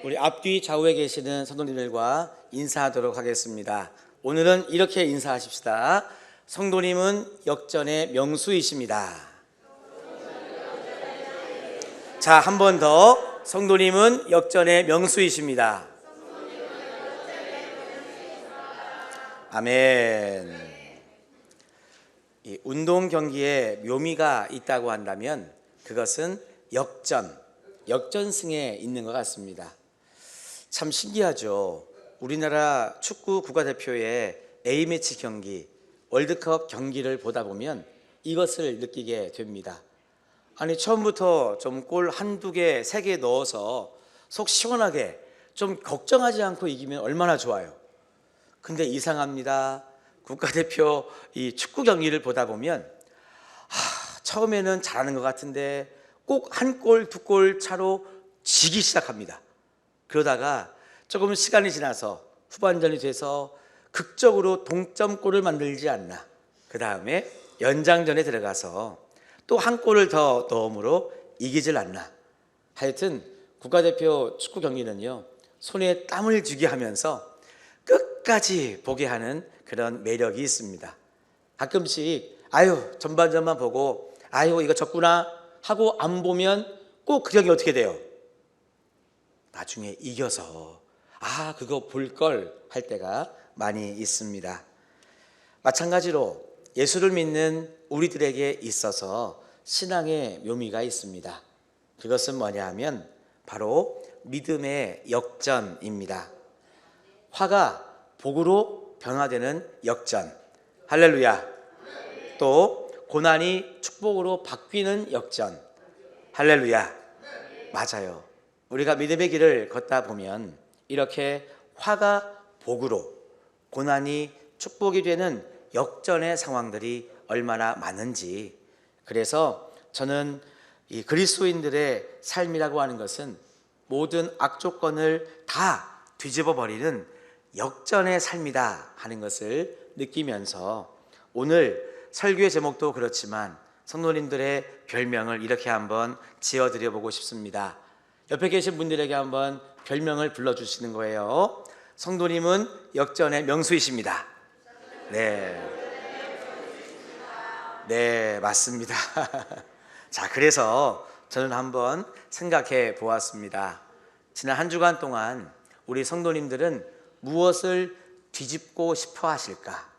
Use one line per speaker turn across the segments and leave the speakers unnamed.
우리 앞뒤 좌우에 계시는 성도님들과 인사하도록 하겠습니다. 오늘은 이렇게 인사하십시다. 성도님은 역전의 명수이십니다. 자, 한 번 더. 성도님은 역전의 명수이십니다. 아멘. 이 운동 경기에 묘미가 있다고 한다면 그것은 역전승에 있는 것 같습니다. 참 신기하죠. 우리나라 축구 국가대표의 A매치 경기, 월드컵 경기를 보다 보면 이것을 느끼게 됩니다. 아니, 처음부터 좀 골 한두 개, 세 개 넣어서 속 시원하게 좀 걱정하지 않고 이기면 얼마나 좋아요. 근데 이상합니다. 국가대표 이 축구 경기를 보다 보면 처음에는 잘하는 것 같은데 꼭 한 골, 두 골 차로 지기 시작합니다. 그러다가 조금 시간이 지나서 후반전이 돼서 극적으로 동점골을 만들지 않나. 그 다음에 연장전에 들어가서 또 한 골을 더 넣음으로 이기질 않나. 하여튼 국가대표 축구 경기는요, 손에 땀을 쥐게 하면서 끝까지 보게 하는 그런 매력이 있습니다. 가끔씩 전반전만 보고 이거 졌구나 하고 안 보면 꼭 그 경기 어떻게 돼요? 나중에 이겨서 그거 볼 걸 할 때가 많이 있습니다. 마찬가지로 예수를 믿는 우리들에게 있어서 신앙의 묘미가 있습니다. 그것은 뭐냐 하면 바로 믿음의 역전입니다. 화가 복으로 변화되는 역전, 할렐루야. 또 고난이 축복으로 바뀌는 역전, 할렐루야. 맞아요. 우리가 믿음의 길을 걷다 보면 이렇게 화가 복으로, 고난이 축복이 되는 역전의 상황들이 얼마나 많은지. 그래서 저는 이 그리스도인들의 삶이라고 하는 것은 모든 악조건을 다 뒤집어 버리는 역전의 삶이다 하는 것을 느끼면서 오늘 설교의 제목도 그렇지만 성도님들의 별명을 이렇게 한번 지어드려 보고 싶습니다. 옆에 계신 분들에게 한번 별명을 불러주시는 거예요. 성도님은 역전의 명수이십니다. 네, 맞습니다. 자, 그래서 저는 한번 생각해 보았습니다. 지난 한 주간 동안 우리 성도님들은 무엇을 뒤집고 싶어 하실까?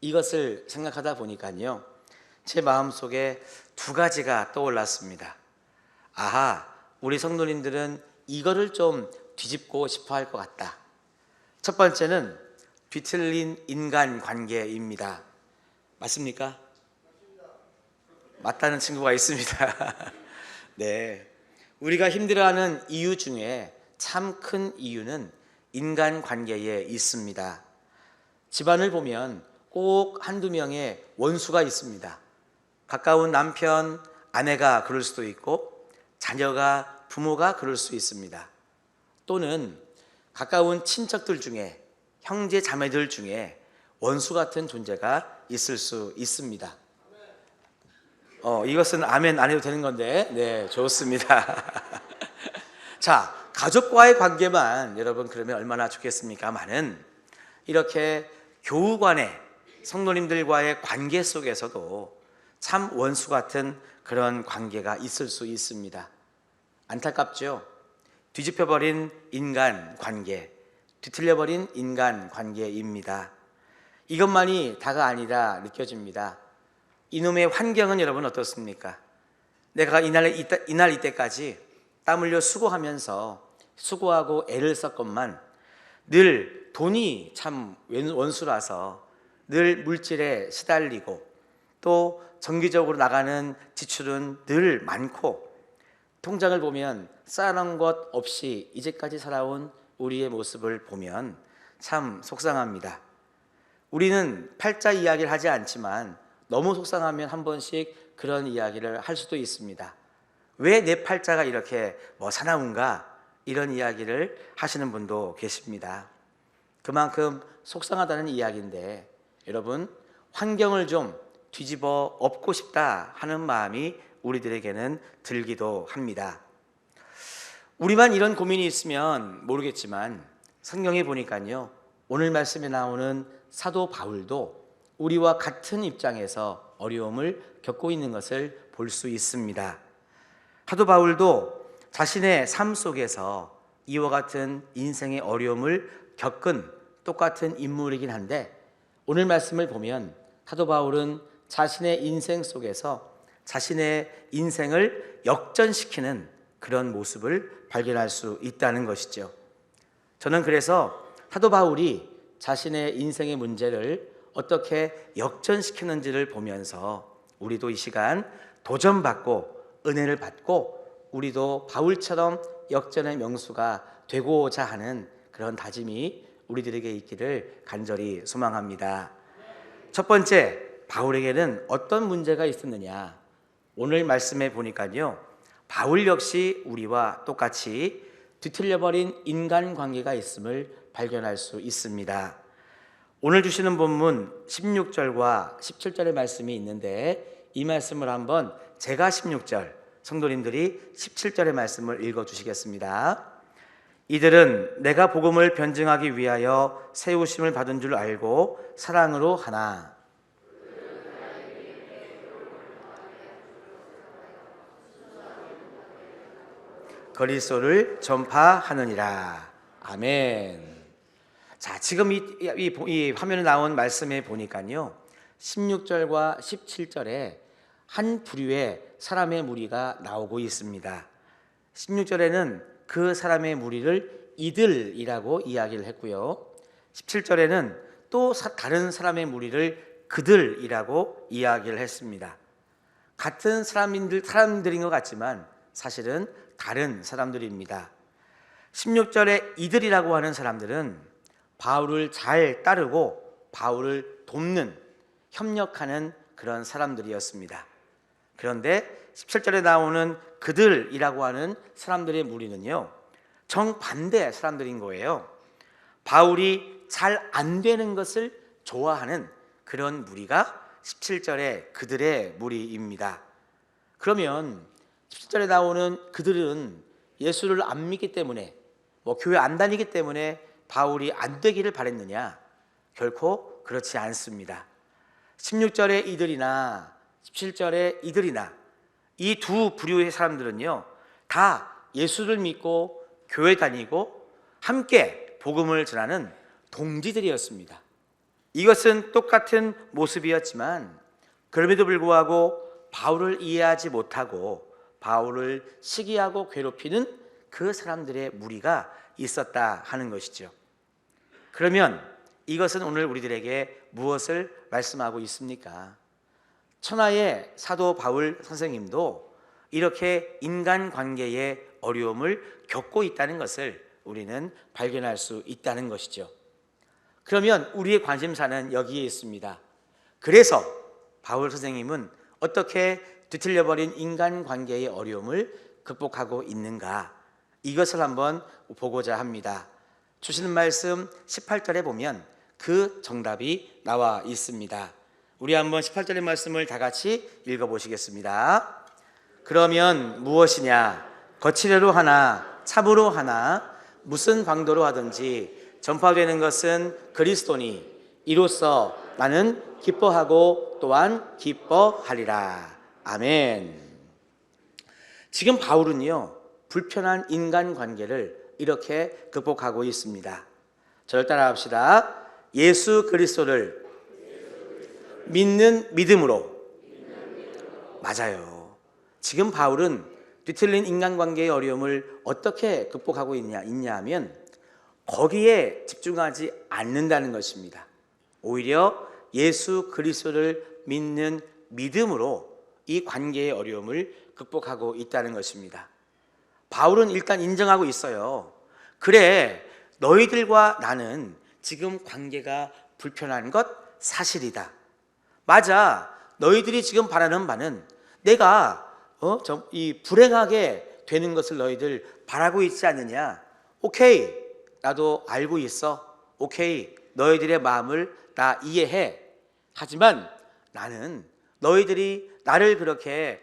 이것을 생각하다 보니까요, 제 마음속에 두 가지가 떠올랐습니다. 우리 성도님들은 이거를 좀 뒤집고 싶어 할 것 같다. 첫 번째는 뒤틀린 인간관계입니다. 맞습니까? 맞다는 친구가 있습니다. 네, 우리가 힘들어하는 이유 중에 참 큰 이유는 인간관계에 있습니다. 집안을 보면 꼭 한두 명의 원수가 있습니다. 가까운 남편, 아내가 그럴 수도 있고 자녀가, 부모가 그럴 수 있습니다. 또는 가까운 친척들 중에, 형제 자매들 중에 원수 같은 존재가 있을 수 있습니다. 이것은 아멘 안 해도 되는 건데, 네, 좋습니다. 자, 가족과의 관계만 여러분 그러면 얼마나 좋겠습니까만은 이렇게 교우 간의 성도님들과의 관계 속에서도 참 원수 같은 그런 관계가 있을 수 있습니다. 안타깝죠? 뒤집혀버린 인간관계, 뒤틀려버린 인간관계입니다. 이것만이 다가 아니라 느껴집니다. 이놈의 환경은 여러분 어떻습니까? 내가 이날 이때까지 땀 흘려 수고하고 애를 썼건만 늘 돈이 참 원수라서 늘 물질에 시달리고 또 정기적으로 나가는 지출은 늘 많고 통장을 보면 쌓아놓은 것 없이 이제까지 살아온 우리의 모습을 보면 참 속상합니다. 우리는 팔자 이야기를 하지 않지만 너무 속상하면 한 번씩 그런 이야기를 할 수도 있습니다. 왜 내 팔자가 이렇게 사나운가? 이런 이야기를 하시는 분도 계십니다. 그만큼 속상하다는 이야기인데 여러분, 환경을 좀 뒤집어 엎고 싶다 하는 마음이 우리들에게는 들기도 합니다. 우리만 이런 고민이 있으면 모르겠지만 성경에 보니까요, 오늘 말씀에 나오는 사도 바울도 우리와 같은 입장에서 어려움을 겪고 있는 것을 볼 수 있습니다. 사도 바울도 자신의 삶 속에서 이와 같은 인생의 어려움을 겪은 똑같은 인물이긴 한데, 오늘 말씀을 보면 사도 바울은 자신의 인생 속에서 자신의 인생을 역전시키는 그런 모습을 발견할 수 있다는 것이죠. 저는 그래서 사도 바울이 자신의 인생의 문제를 어떻게 역전시키는지를 보면서 우리도 이 시간 도전받고 은혜를 받고 우리도 바울처럼 역전의 명수가 되고자 하는 그런 다짐이 우리들에게 있기를 간절히 소망합니다. 첫 번째, 바울에게는 어떤 문제가 있었느냐? 오늘 말씀에 보니까요, 바울 역시 우리와 똑같이 뒤틀려버린 인간관계가 있음을 발견할 수 있습니다. 오늘 주시는 본문 16절과 17절의 말씀이 있는데, 이 말씀을 한번 제가 16절, 성도님들이 17절의 말씀을 읽어주시겠습니다. 이들은 내가 복음을 변증하기 위하여 세우심을 받은 줄 알고 사랑으로 하나. 그리스도를 전파하느니라. 아멘. 자, 지금 이 화면에 나온 말씀에 보니까요, 16절과 17절에 한 부류의 사람의 무리가 나오고 있습니다. 16절에는 그 사람의 무리를 이들이라고 이야기를 했고요, 17절에는 또 다른 사람의 무리를 그들이라고 이야기를 했습니다. 같은 사람들인 것 같지만 사실은 다른 사람들입니다. 16절에 이들이라고 하는 사람들은 바울을 잘 따르고 바울을 돕는, 협력하는 그런 사람들이었습니다. 그런데 17절에 나오는 그들이라고 하는 사람들의 무리는요, 정반대 사람들인 거예요. 바울이 잘 안 되는 것을 좋아하는 그런 무리가 17절에 그들의 무리입니다. 그러면 17절에 나오는 그들은 예수를 안 믿기 때문에, 교회 안 다니기 때문에 바울이 안 되기를 바랬느냐? 결코 그렇지 않습니다. 16절의 이들이나 17절의 이들이나 이 두 부류의 사람들은요, 다 예수를 믿고 교회 다니고 함께 복음을 전하는 동지들이었습니다. 이것은 똑같은 모습이었지만 그럼에도 불구하고 바울을 이해하지 못하고 바울을 시기하고 괴롭히는 그 사람들의 무리가 있었다 하는 것이죠. 그러면 이것은 오늘 우리들에게 무엇을 말씀하고 있습니까? 천하의 사도 바울 선생님도 이렇게 인간관계의 어려움을 겪고 있다는 것을 우리는 발견할 수 있다는 것이죠. 그러면 우리의 관심사는 여기에 있습니다. 그래서 바울 선생님은 어떻게 뒤틀려버린 인간관계의 어려움을 극복하고 있는가, 이것을 한번 보고자 합니다. 주시는 말씀 18절에 보면 그 정답이 나와 있습니다. 우리 한번 18절의 말씀을 다 같이 읽어보시겠습니다. 그러면 무엇이냐? 거칠애로 하나 참으로 하나 무슨 방도로 하든지 전파되는 것은 그리스도니 이로써 나는 기뻐하고 또한 기뻐하리라. 아멘. 지금 바울은요, 불편한 인간관계를 이렇게 극복하고 있습니다. 저를 따라 합시다. 예수 그리스도를 믿는 믿음으로. 맞아요. 지금 바울은 뒤틀린 인간관계의 어려움을 어떻게 극복하고 있냐 하면 거기에 집중하지 않는다는 것입니다. 오히려 예수 그리스도를 믿는 믿음으로 이 관계의 어려움을 극복하고 있다는 것입니다. 바울은 일단 인정하고 있어요. 그래, 너희들과 나는 지금 관계가 불편한 것 사실이다. 맞아, 너희들이 지금 바라는 바는 내가 이 불행하게 되는 것을 너희들 바라고 있지 않느냐. 오케이, 나도 알고 있어. 오케이, 너희들의 마음을 나 이해해. 하지만 나는 너희들이 나를 그렇게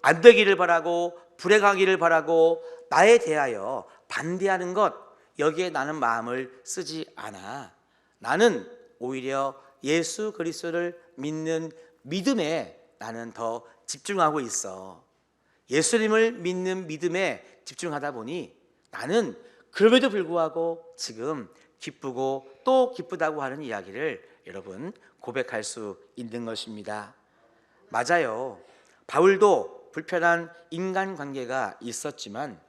안 되기를 바라고 불행하기를 바라고 나에 대하여 반대하는 것, 여기에 나는 마음을 쓰지 않아. 나는 오히려 예수 그리스도를 믿는 믿음에 나는 더 집중하고 있어. 예수님을 믿는 믿음에 집중하다 보니 나는 그럼에도 불구하고 지금 기쁘고 또 기쁘다고 하는 이야기를 여러분 고백할 수 있는 것입니다. 맞아요. 바울도 불편한 인간관계가 있었지만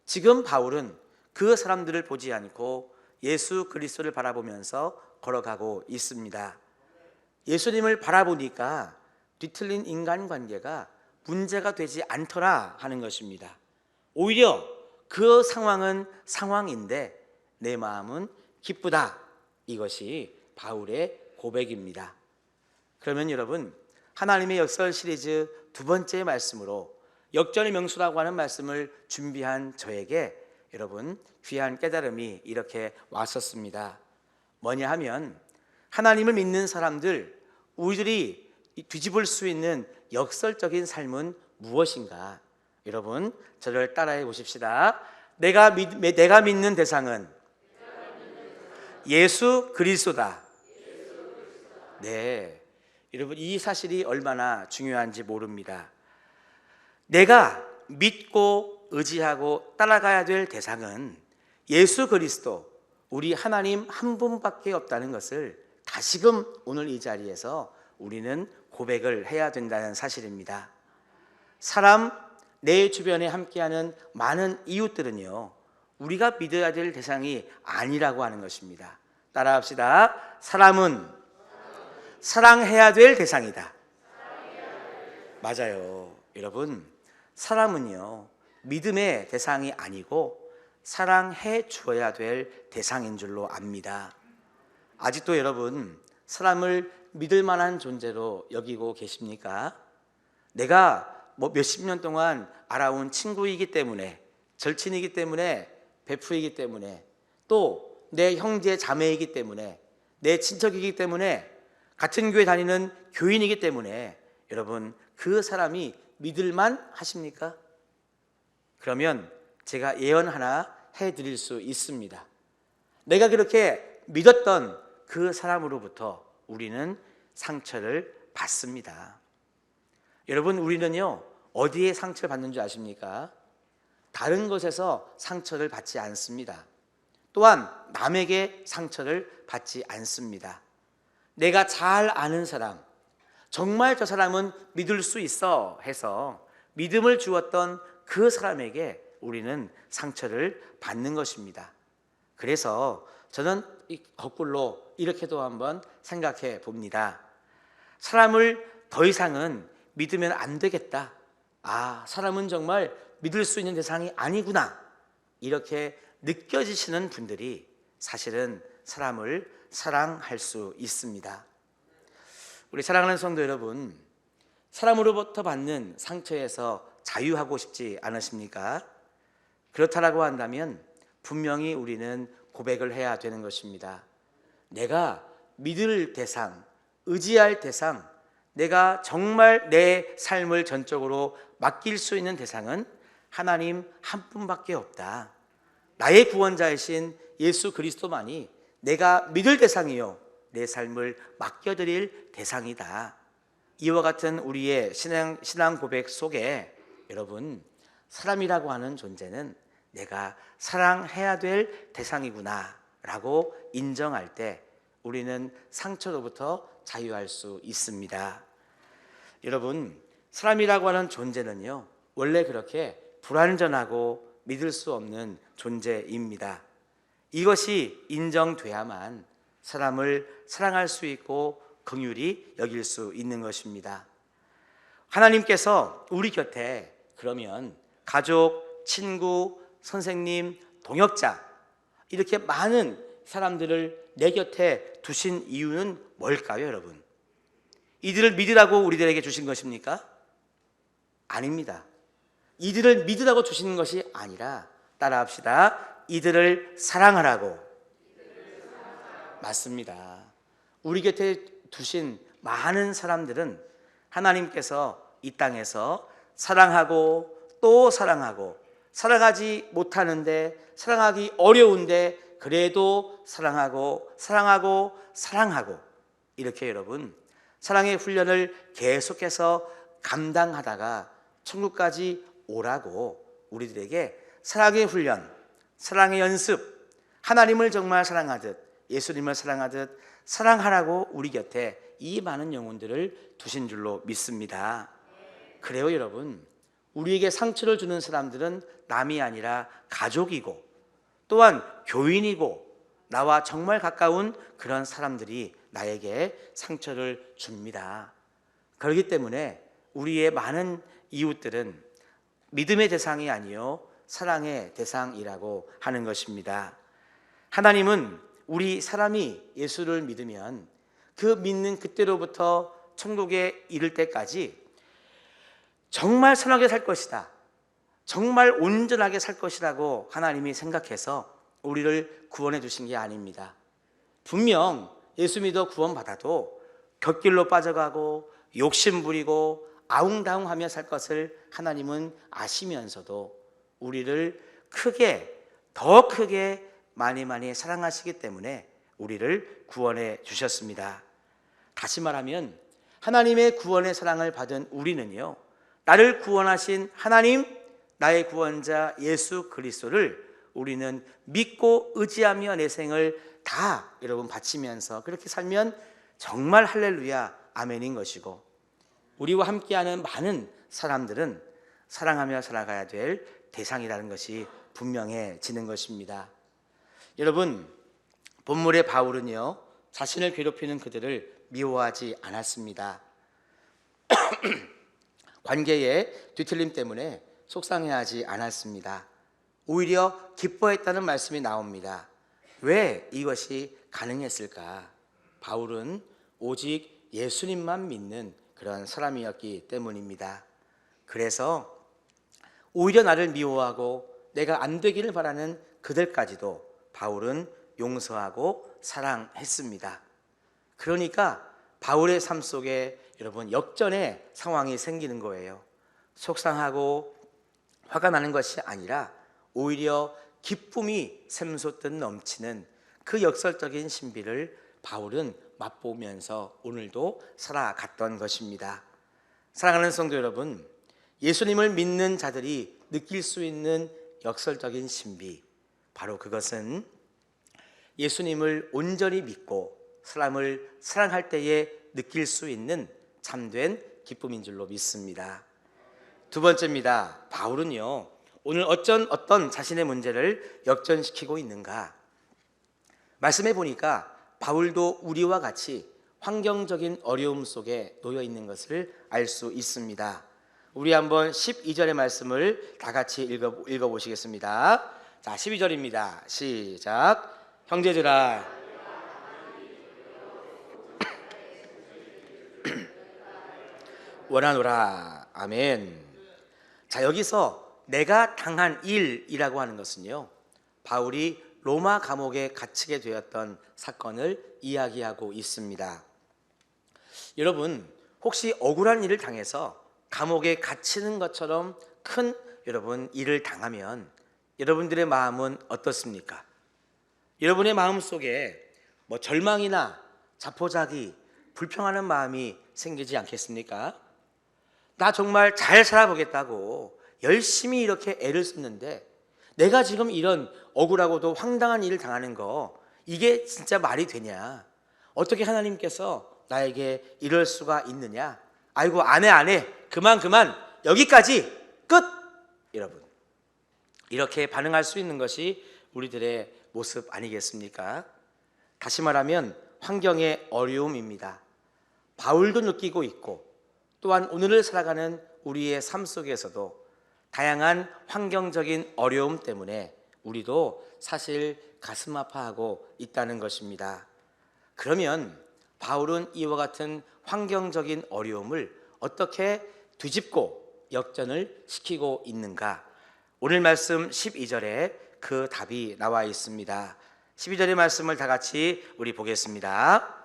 지금 바울은 그 사람들을 보지 않고 예수 그리스도를 바라보면서 걸어가고 있습니다. 예수님을 바라보니까 뒤틀린 인간관계가 문제가 되지 않더라 하는 것입니다. 오히려 그 상황은 상황인데 내 마음은 기쁘다. 이것이 바울의 고백입니다. 그러면 여러분, 하나님의 역설 시리즈 두 번째 말씀으로 역전의 명수라고 하는 말씀을 준비한 저에게 여러분 귀한 깨달음이 이렇게 왔었습니다. 뭐냐 하면 하나님을 믿는 사람들, 우리들이 뒤집을 수 있는 역설적인 삶은 무엇인가? 여러분 저를 따라해 보십시다. 내가 믿는 대상은 예수 그리스도다. 네, 여러분 이 사실이 얼마나 중요한지 모릅니다. 내가 믿고 의지하고 따라가야 될 대상은 예수 그리스도, 우리 하나님 한 분밖에 없다는 것을 다시금 오늘 이 자리에서 우리는 고백을 해야 된다는 사실입니다. 사람, 내 주변에 함께하는 많은 이웃들은요, 우리가 믿어야 될 대상이 아니라고 하는 것입니다. 따라합시다. 사람은 사랑해야 될 대상이다. 맞아요. 여러분, 사람은요 믿음의 대상이 아니고 사랑해 주어야 될 대상인 줄로 압니다. 아직도 여러분 사람을 믿을 만한 존재로 여기고 계십니까? 내가 몇십 년 동안 알아온 친구이기 때문에, 절친이기 때문에, 베프이기 때문에, 또 내 형제 자매이기 때문에, 내 친척이기 때문에, 같은 교회 다니는 교인이기 때문에 여러분 그 사람이 믿을만 하십니까? 그러면 제가 예언 하나 해드릴 수 있습니다. 내가 그렇게 믿었던 그 사람으로부터 우리는 상처를 받습니다. 여러분 우리는요 어디에 상처를 받는 줄 아십니까? 다른 것에서 상처를 받지 않습니다. 또한 남에게 상처를 받지 않습니다. 내가 잘 아는 사람, 정말 저 사람은 믿을 수 있어 해서 믿음을 주었던 그 사람에게 우리는 상처를 받는 것입니다. 그래서 저는 거꾸로 이렇게도 한번 생각해 봅니다. 사람을 더 이상은 믿으면 안 되겠다. 아, 사람은 정말 믿을 수 있는 대상이 아니구나. 이렇게 느껴지시는 분들이 사실은 사람을 사랑할 수 있습니다. 우리 사랑하는 성도 여러분, 사람으로부터 받는 상처에서 자유하고 싶지 않으십니까? 그렇다라고 한다면 분명히 우리는 고백을 해야 되는 것입니다. 내가 믿을 대상, 의지할 대상, 내가 정말 내 삶을 전적으로 맡길 수 있는 대상은 하나님 한 분밖에 없다. 나의 구원자이신 예수 그리스도만이 내가 믿을 대상이요 내 삶을 맡겨드릴 대상이다. 이와 같은 우리의 신앙 고백 속에 여러분 사람이라고 하는 존재는 내가 사랑해야 될 대상이구나 라고 인정할 때 우리는 상처로부터 자유할 수 있습니다. 여러분 사람이라고 하는 존재는요 원래 그렇게 불완전하고 믿을 수 없는 존재입니다. 이것이 인정돼야만 사람을 사랑할 수 있고 긍휼히 여길 수 있는 것입니다. 하나님께서 우리 곁에 그러면 가족, 친구, 선생님, 동역자 이렇게 많은 사람들을 내 곁에 두신 이유는 뭘까요, 여러분? 이들을 믿으라고 우리들에게 주신 것입니까? 아닙니다. 이들을 믿으라고 주시는 것이 아니라 따라합시다. 이들을 사랑하라고. 맞습니다. 우리 곁에 두신 많은 사람들은 하나님께서 이 땅에서 사랑하고 또 사랑하고, 사랑하지 못하는데, 사랑하기 어려운데 그래도 사랑하고 사랑하고 사랑하고, 이렇게 여러분 사랑의 훈련을 계속해서 감당하다가 천국까지 오라고 우리들에게 사랑의 훈련, 사랑의 연습, 하나님을 정말 사랑하듯 예수님을 사랑하듯 사랑하라고 우리 곁에 이 많은 영혼들을 두신 줄로 믿습니다. 그래요 여러분, 우리에게 상처를 주는 사람들은 남이 아니라 가족이고 또한 교인이고 나와 정말 가까운 그런 사람들이 나에게 상처를 줍니다. 그렇기 때문에 우리의 많은 이웃들은 믿음의 대상이 아니요 사랑의 대상이라고 하는 것입니다. 하나님은 우리 사람이 예수를 믿으면 그 믿는 그때로부터 천국에 이를 때까지 정말 선하게 살 것이다, 정말 온전하게 살 것이라고 하나님이 생각해서 우리를 구원해 주신 게 아닙니다. 분명 예수 믿어 구원받아도 곁길로 빠져가고 욕심 부리고 아웅다웅하며 살 것을 하나님은 아시면서도 우리를 크게, 더 크게 많이 사랑하시기 때문에 우리를 구원해 주셨습니다. 다시 말하면 하나님의 구원의 사랑을 받은 우리는요, 나를 구원하신 하나님, 나의 구원자 예수 그리스도를 우리는 믿고 의지하며 내 생을 다 여러분 바치면서 그렇게 살면 정말 할렐루야 아멘인 것이고, 우리와 함께하는 많은 사람들은 사랑하며 살아가야 될 대상이라는 것이 분명해지는 것입니다. 여러분, 본문의 바울은요 자신을 괴롭히는 그들을 미워하지 않았습니다. 관계의 뒤틀림 때문에 속상해하지 않았습니다. 오히려 기뻐했다는 말씀이 나옵니다. 왜 이것이 가능했을까? 바울은 오직 예수님만 믿는 그런 사람이었기 때문입니다. 그래서 오히려 나를 미워하고 내가 안 되기를 바라는 그들까지도 바울은 용서하고 사랑했습니다. 그러니까 바울의 삶 속에 여러분 역전의 상황이 생기는 거예요. 속상하고 화가 나는 것이 아니라 오히려 기쁨이 샘솟듯 넘치는 그 역설적인 신비를 바울은 맛보면서 오늘도 살아갔던 것입니다. 사랑하는 성도 여러분, 예수님을 믿는 자들이 느낄 수 있는 역설적인 신비, 바로 그것은 예수님을 온전히 믿고 사람을 사랑할 때에 느낄 수 있는 참된 기쁨인 줄로 믿습니다. 두 번째입니다. 바울은요 오늘 어떤 자신의 문제를 역전시키고 있는가? 말씀해 보니까 바울도 우리와 같이 환경적인 어려움 속에 놓여 있는 것을 알 수 있습니다. 우리 한번 12절의 말씀을 다 같이 읽어보시겠습니다. 자, 12절입니다. 시작. 형제들아, 원하노라. 아멘. 자, 여기서 내가 당한 일이라고 하는 것은요, 바울이 로마 감옥에 갇히게 되었던 사건을 이야기하고 있습니다. 여러분, 혹시 억울한 일을 당해서 감옥에 갇히는 것처럼 큰 여러분 일을 당하면 여러분들의 마음은 어떻습니까? 여러분의 마음 속에 절망이나 자포자기, 불평하는 마음이 생기지 않겠습니까? 나 정말 잘 살아보겠다고 열심히 이렇게 애를 썼는데 내가 지금 이런 억울하고도 황당한 일을 당하는 거, 이게 진짜 말이 되냐? 어떻게 하나님께서 나에게 이럴 수가 있느냐? 아이고 안 해, 그만 여기까지 끝! 여러분, 이렇게 반응할 수 있는 것이 우리들의 모습 아니겠습니까? 다시 말하면 환경의 어려움입니다. 바울도 느끼고 있고 또한 오늘을 살아가는 우리의 삶 속에서도 다양한 환경적인 어려움 때문에 우리도 사실 가슴 아파하고 있다는 것입니다. 그러면 바울은 이와 같은 환경적인 어려움을 어떻게 뒤집고 역전을 시키고 있는가? 오늘 말씀 12절에 그 답이 나와 있습니다. 12절의 말씀을 다 같이 우리 보겠습니다.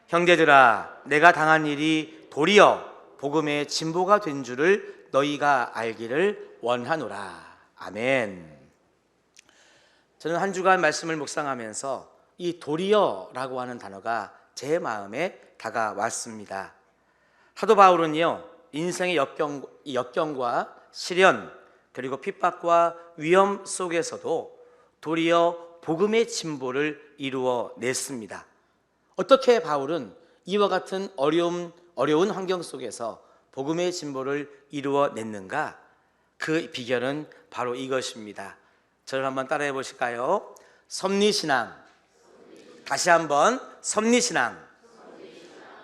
형제들아, 내가 당한 일이 도리어 복음의 진보가 된 줄을 너희가 알기를 원하노라. 아멘. 저는 한 주간 말씀을 묵상하면서 이 도리어라고 하는 단어가 제 마음에 다가왔습니다. 사도 바울은요, 인생의 역경과 시련 그리고 핍박과 위험 속에서도 도리어 복음의 진보를 이루어냈습니다. 어떻게 바울은 이와 같은 어려운 환경 속에서 복음의 진보를 이루어냈는가? 그 비결은 바로 이것입니다. 저를 한번 따라해 보실까요? 섭리신앙. 다시 한번 섭리신앙.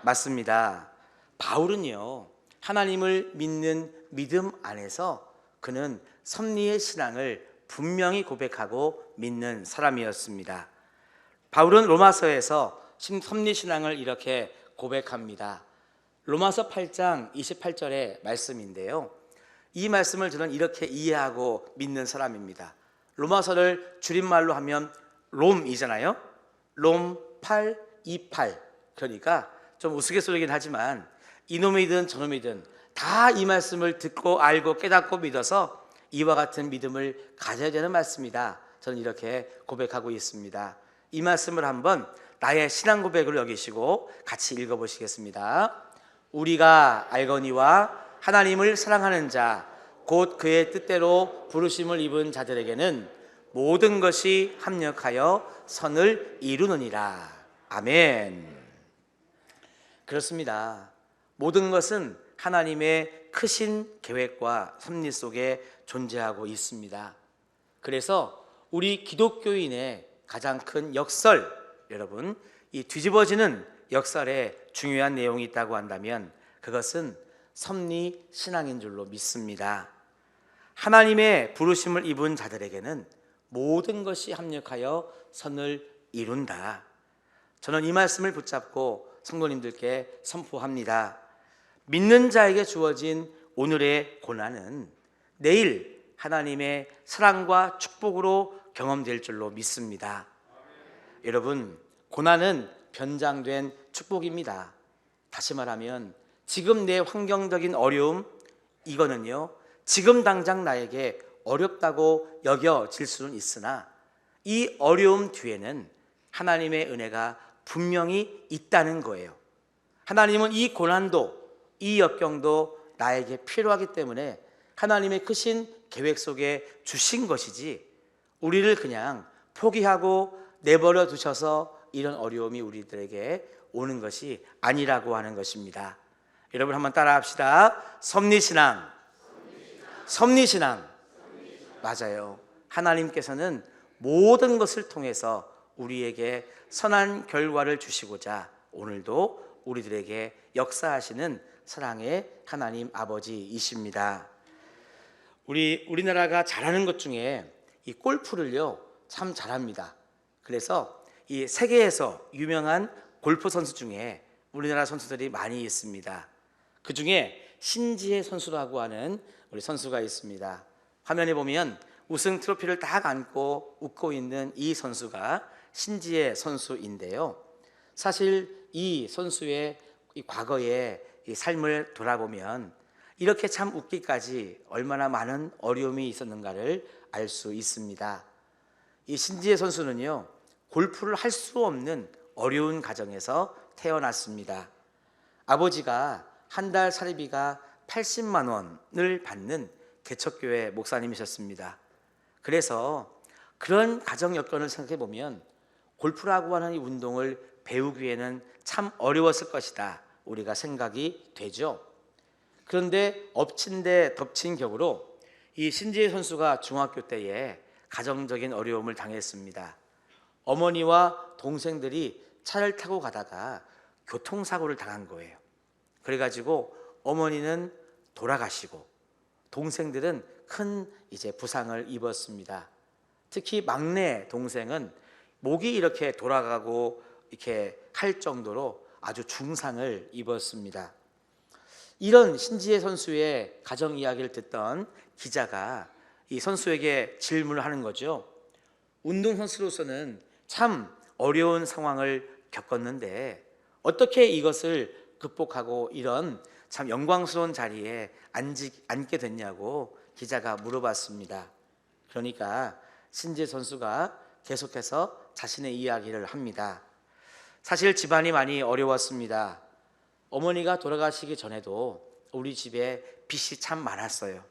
맞습니다. 바울은요, 하나님을 믿는 믿음 안에서 그는 섭리의 신앙을 분명히 고백하고 믿는 사람이었습니다. 바울은 로마서에서 섭리신앙을 이렇게 고백합니다. 로마서 8장 28절의 말씀인데요, 이 말씀을 저는 이렇게 이해하고 믿는 사람입니다. 로마서를 줄임말로 하면 롬이잖아요. 롬 828. 그러니까 좀 우스갯소리긴 하지만 이놈이든 저놈이든 다 이 말씀을 듣고 알고 깨닫고 믿어서 이와 같은 믿음을 가져야 되는 말씀이다. 저는 이렇게 고백하고 있습니다. 이 말씀을 한번 나의 신앙 고백으로 여기시고 같이 읽어보시겠습니다. 우리가 알거니와 하나님을 사랑하는 자 곧 그의 뜻대로 부르심을 입은 자들에게는 모든 것이 합력하여 선을 이루느니라. 아멘. 그렇습니다. 모든 것은 하나님의 크신 계획과 섭리 속에 존재하고 있습니다. 그래서 우리 기독교인의 가장 큰 역설, 여러분, 이 뒤집어지는 역설에 중요한 내용이 있다고 한다면 그것은 섭리 신앙인 줄로 믿습니다. 하나님의 부르심을 입은 자들에게는 모든 것이 합력하여 선을 이룬다. 저는 이 말씀을 붙잡고 성도님들께 선포합니다. 믿는 자에게 주어진 오늘의 고난은 내일 하나님의 사랑과 축복으로 경험될 줄로 믿습니다. 여러분, 고난은 변장된 축복입니다. 다시 말하면 지금 내 환경적인 어려움, 이거는요, 지금 당장 나에게 어렵다고 여겨질 수는 있으나 이 어려움 뒤에는 하나님의 은혜가 분명히 있다는 거예요. 하나님은 이 고난도, 이 역경도 나에게 필요하기 때문에 하나님의 크신 계획 속에 주신 것이지 우리를 그냥 포기하고 내버려 두셔서 이런 어려움이 우리들에게 오는 것이 아니라고 하는 것입니다. 여러분 한번 따라 합시다. 섭리신앙. 섭리신앙. 맞아요. 하나님께서는 모든 것을 통해서 우리에게 선한 결과를 주시고자 오늘도 우리들에게 역사하시는 사랑의 하나님 아버지이십니다. 우리나라가 잘하는 것 중에 이 골프를요 참 잘합니다. 그래서 이 세계에서 유명한 골프 선수 중에 우리나라 선수들이 많이 있습니다. 그 중에 신지혜 선수라고 하는 우리 선수가 있습니다. 화면에 보면 우승 트로피를 딱 안고 웃고 있는 이 선수가 신지혜 선수인데요. 사실 이 선수의 이 과거의 이 삶을 돌아보면 이렇게 참 웃기까지 얼마나 많은 어려움이 있었는가를 알 수 있습니다. 이 신지혜 선수는요, 골프를 할 수 없는 어려운 가정에서 태어났습니다. 아버지가 한 달 사리비가 80만 원을 받는 개척교회 목사님이셨습니다. 그래서 그런 가정 여건을 생각해 보면 골프라고 하는 이 운동을 배우기에는 참 어려웠을 것이다 우리가 생각이 되죠. 그런데 엎친 데 덮친 격으로 이 신지혜 선수가 중학교 때에 가정적인 어려움을 당했습니다. 어머니와 동생들이 차를 타고 가다가 교통사고를 당한 거예요. 그래가지고 어머니는 돌아가시고 동생들은 큰 이제 부상을 입었습니다. 특히 막내 동생은 목이 이렇게 돌아가고 이렇게 할 정도로 아주 중상을 입었습니다. 이런 신지혜 선수의 가정 이야기를 듣던 기자가 이 선수에게 질문을 하는 거죠. 운동선수로서는 참 어려운 상황을 겪었는데 어떻게 이것을 극복하고 이런 참 영광스러운 자리에 앉게 됐냐고 기자가 물어봤습니다. 그러니까 신지혜 선수가 계속해서 자신의 이야기를 합니다. 사실 집안이 많이 어려웠습니다. 어머니가 돌아가시기 전에도 우리 집에 빚이 참 많았어요.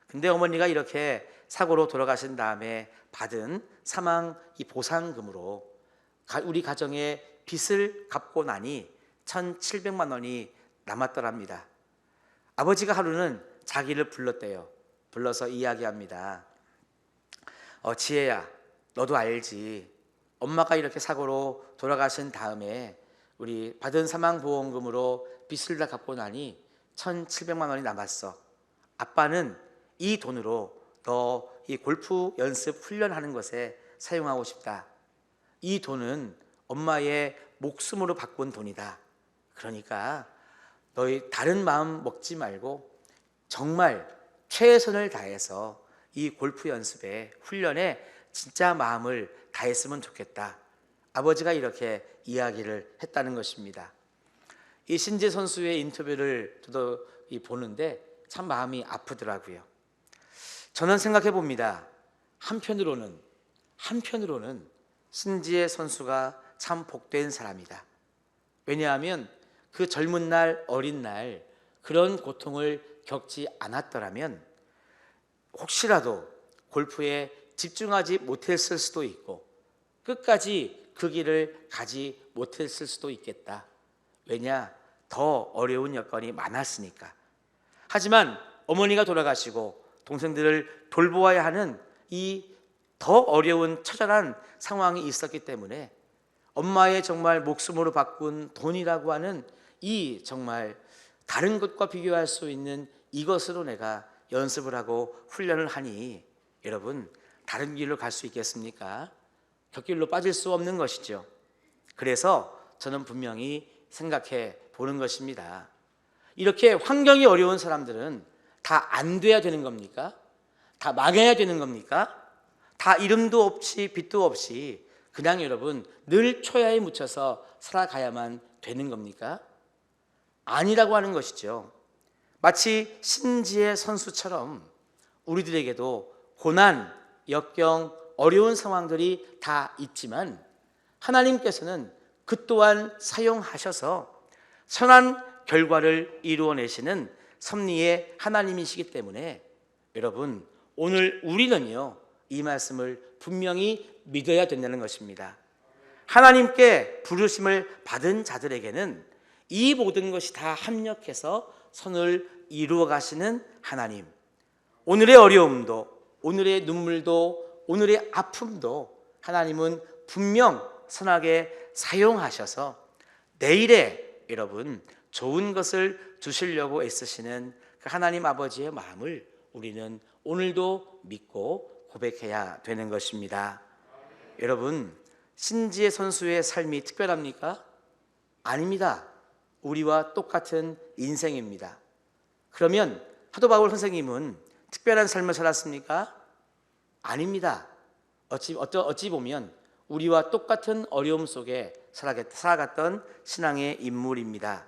근데 어머니가 이렇게 사고로 돌아가신 다음에 받은 사망 이 보상금으로 우리 가정의 빚을 갚고 나니 1,700만 원이 남았더랍니다. 아버지가 하루는 자기를 불렀대요. 불러서 이야기합니다. 지혜야, 너도 알지. 엄마가 이렇게 사고로 돌아가신 다음에 우리 받은 사망보험금으로 빚을 다 갚고 나니 1,700만 원이 남았어. 아빠는 이 돈으로 너 이 골프 연습 훈련하는 것에 사용하고 싶다. 이 돈은 엄마의 목숨으로 바꾼 돈이다. 그러니까 너희 다른 마음 먹지 말고 정말 최선을 다해서 이 골프 연습에 훈련에 진짜 마음을 다했으면 좋겠다. 아버지가 이렇게 이야기를 했다는 것입니다. 이 신지혜 선수의 인터뷰를 저도 보는데 참 마음이 아프더라고요. 저는 생각해 봅니다. 한편으로는 신지혜 선수가 참 복된 사람이다. 왜냐하면 그 젊은 날 어린 날 그런 고통을 겪지 않았더라면 혹시라도 골프에 집중하지 못했을 수도 있고 끝까지 그 길을 가지 못했을 수도 있겠다. 왜냐? 더 어려운 여건이 많았으니까. 하지만 어머니가 돌아가시고 동생들을 돌보아야 하는 이 더 어려운 처절한 상황이 있었기 때문에 엄마의 정말 목숨으로 바꾼 돈이라고 하는 이 정말 다른 것과 비교할 수 있는 이것으로 내가 연습을 하고 훈련을 하니 여러분 다른 길로 갈 수 있겠습니까? 곁길로 빠질 수 없는 것이죠. 그래서 저는 분명히 생각해 보는 것입니다. 이렇게 환경이 어려운 사람들은 다 안 돼야 되는 겁니까? 다 망해야 되는 겁니까? 다 이름도 없이 빛도 없이 그냥 여러분 늘 초야에 묻혀서 살아가야만 되는 겁니까? 아니라고 하는 것이죠. 마치 신지혜 선수처럼 우리들에게도 고난, 역경, 어려운 상황들이 다 있지만 하나님께서는 그 또한 사용하셔서 선한 결과를 이루어내시는 섭리의 하나님이시기 때문에 여러분 오늘 우리는요 이 말씀을 분명히 믿어야 된다는 것입니다. 하나님께 부르심을 받은 자들에게는 이 모든 것이 다 합력해서 선을 이루어 가시는 하나님, 오늘의 어려움도 오늘의 눈물도 오늘의 아픔도 하나님은 분명 선하게 사용하셔서 내일에 여러분 좋은 것을 주시려고 애쓰시는 그 하나님 아버지의 마음을 우리는 오늘도 믿고 고백해야 되는 것입니다. 여러분 신지혜 선수의 삶이 특별합니까? 아닙니다. 우리와 똑같은 인생입니다. 그러면 사도 바울 선생님은 특별한 삶을 살았습니까? 아닙니다. 어찌 보면 우리와 똑같은 어려움 속에 살아갔던 신앙의 인물입니다.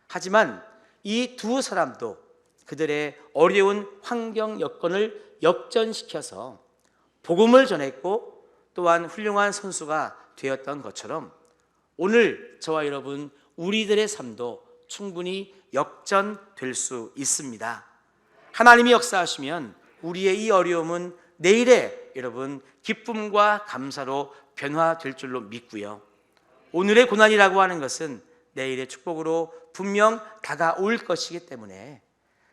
하지만 이 두 사람도 그들의 어려운 환경 여건을 역전시켜서 복음을 전했고 또한 훌륭한 선수가 되었던 것처럼 오늘 저와 여러분 우리들의 삶도 충분히 역전될 수 있습니다. 하나님이 역사하시면 우리의 이 어려움은 내일에 여러분 기쁨과 감사로 변화될 줄로 믿고요. 오늘의 고난이라고 하는 것은 내일의 축복으로 분명 다가올 것이기 때문에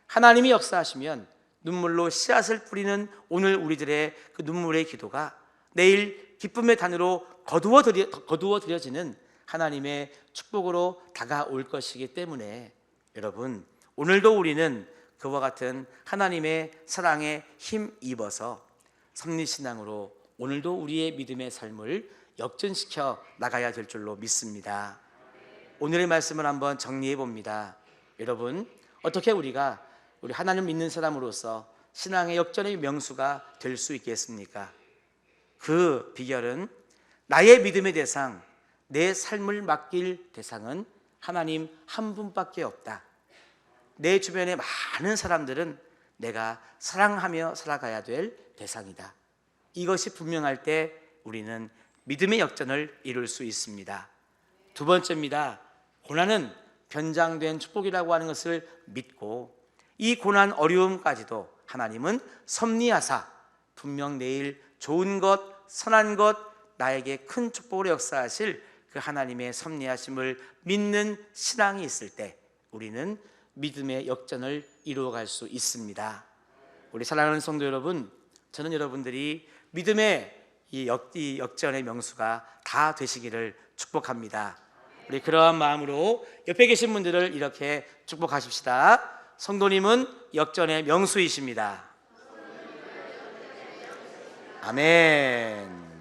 하나님이 역사하시면 눈물로 씨앗을 뿌리는 오늘 우리들의 그 눈물의 기도가 내일 기쁨의 단으로 거두어 들여지는 하나님의 축복으로 다가올 것이기 때문에 여러분 오늘도 우리는 그와 같은 하나님의 사랑에 힘입어서 섭리신앙으로 오늘도 우리의 믿음의 삶을 역전시켜 나가야 될 줄로 믿습니다. 오늘의 말씀을 한번 정리해 봅니다. 여러분 어떻게 우리가 우리 하나님 믿는 사람으로서 신앙의 역전의 명수가 될 수 있겠습니까? 그 비결은 나의 믿음의 대상, 내 삶을 맡길 대상은 하나님 한 분밖에 없다. 내 주변의 많은 사람들은 내가 사랑하며 살아가야 될 대상이다. 이것이 분명할 때 우리는 믿음의 역전을 이룰 수 있습니다. 두 번째입니다. 고난은 변장된 축복이라고 하는 것을 믿고 이 고난 어려움까지도 하나님은 섭리하사 분명 내일 좋은 것, 선한 것, 나에게 큰 축복으로 역사하실 그 하나님의 섭리하심을 믿는 신앙이 있을 때 우리는 믿음의 역전을 이루어갈 수 있습니다. 우리 사랑하는 성도 여러분, 저는 여러분들이 믿음의 이 역전의 명수가 다 되시기를 축복합니다. 우리 그러한 마음으로 옆에 계신 분들을 이렇게 축복하십시다. 성도님은 역전의 명수이십니다. 아멘.